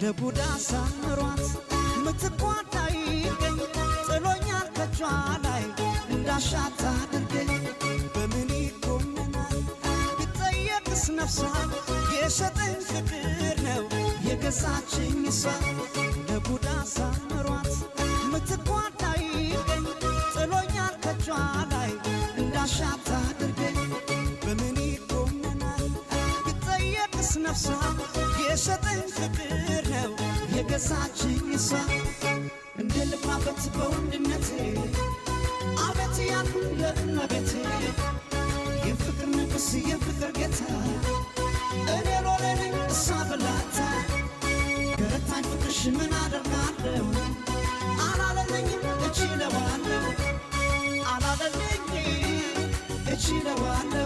ለቡዳ ሳምሯት ምትቋዳይ ገኝ ጥሎኛል ከጇ ላይ እንዳሻታ አድርገኝ በምን ይቆመናል ቢጠየቅስ ነፍሷ የሸጠኝ ፍቅር ነው የገዛችኝ እሷ ለቡዳ ሳምሯት ምትቋዳይ ገኝ ጥሎኛል ከጇ ላይ እንዳሻታ አድርገኝ በምን ይቆመናል ቢጠየቅስ ነፍሷ የሸጠኝ ፍቅር ነው የገዛችኝ እሷ እንደ ልባበት በወንድነቴ አቤት ያልኩኝ ለእመቤቴ የፍቅር ንጉሥ የፍቅር ጌታ እኔ ሎሌ ነኝ እሷ በላታ ገረታኝ ፍቅርሽ ምን አደርጋለሁ አላለለኝም እችለዋለሁ አላለለኝም እችለዋለሁ